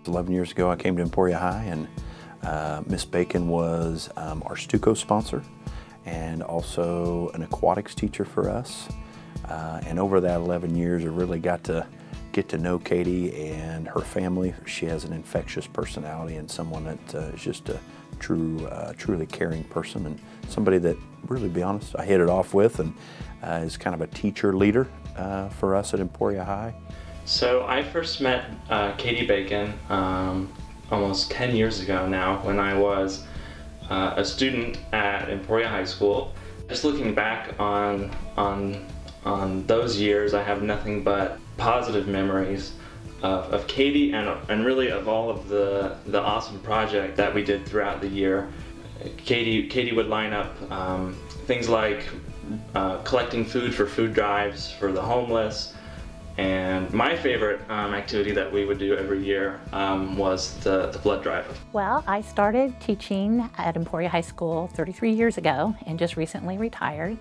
11 years ago I came to Emporia High, and Miss Bacon was our Stuco sponsor and also an aquatics teacher for us. And over that 11 years I really got to get to know Katie and her family. She has an infectious personality and someone that is just a truly caring person, and somebody that, really to be honest, I hit it off with, and is kind of a teacher leader for us at Emporia High. So I first met Katie Bacon almost 10 years ago now, when I was a student at Emporia High School. Just looking back on those years, I have nothing but positive memories of Katie and really of all of the awesome project that we did throughout the year. Katie would line up things like collecting food for food drives for the homeless, and my favorite activity that we would do every year was the blood drive. Well, I started teaching at Emporia High School 33 years ago and just recently retired.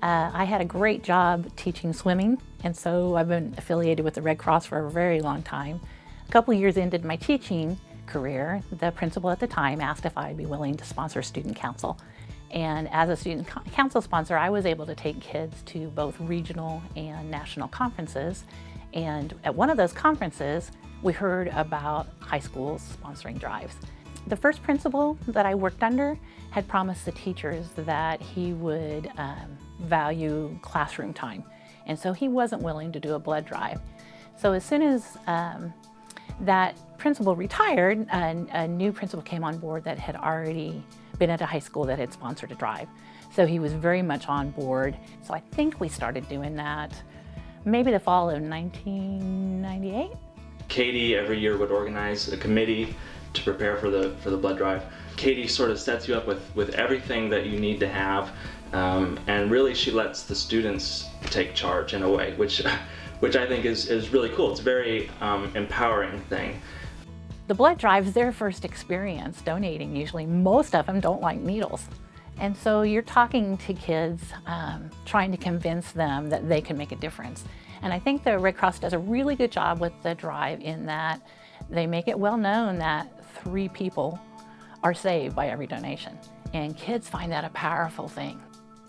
I had a great job teaching swimming, and so I've been affiliated with the Red Cross for a very long time. A couple years into my teaching career, the principal at the time asked if I'd be willing to sponsor student council. And as a student council sponsor, I was able to take kids to both regional and national conferences. And at one of those conferences, we heard about high schools sponsoring drives. The first principal that I worked under had promised the teachers that he would value classroom time. And so he wasn't willing to do a blood drive. So as soon as that principal retired, a new principal came on board that had already been at a high school that had sponsored a drive. So he was very much on board. So I think we started doing that maybe the fall of 1998. Katie every year would organize a committee to prepare for the blood drive. Katie sort of sets you up with everything that you need to have, and really she lets the students take charge in a way, which I think is really cool. It's a very empowering thing. The blood drive's their first experience donating usually. Most of them don't like needles. And so you're talking to kids, trying to convince them that they can make a difference. And I think the Red Cross does a really good job with the drive in that they make it well known that 3 people are saved by every donation. And kids find that a powerful thing.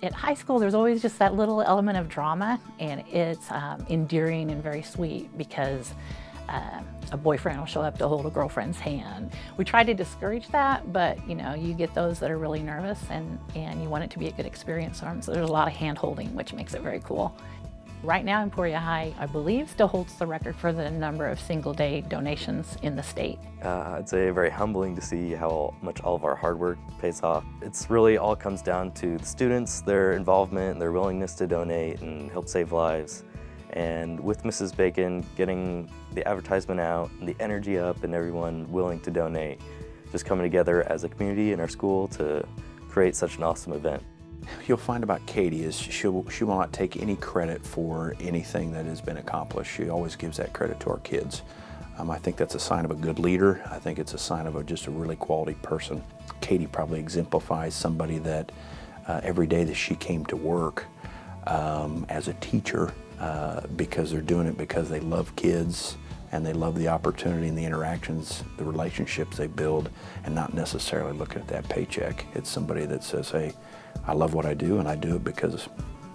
At high school, there's always just that little element of drama, and it's endearing and very sweet because a boyfriend will show up to hold a girlfriend's hand. We try to discourage that, but you know, you get those that are really nervous and you want it to be a good experience for them. So there's a lot of hand holding, which makes it very cool. Right now, Emporia High, I believe, still holds the record for the number of single-day donations in the state. I'd say very humbling to see how much all of our hard work pays off. It's really all comes down to the students, their involvement, their willingness to donate and help save lives. And with Mrs. Bacon getting the advertisement out and the energy up and everyone willing to donate, just coming together as a community in our school to create such an awesome event. You'll find about Katie is she will not take any credit for anything that has been accomplished. She always gives that credit to our kids. I think that's a sign of a good leader. I think it's a sign of just a really quality person. Katie probably exemplifies somebody that every day that she came to work as a teacher, because they're doing it because they love kids and they love the opportunity and the interactions, the relationships they build, and not necessarily looking at that paycheck. It's somebody that says, hey, I love what I do and I do it because,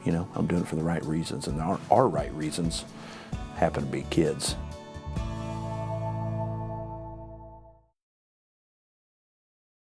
you know, I'm doing it for the right reasons, and our right reasons happen to be kids.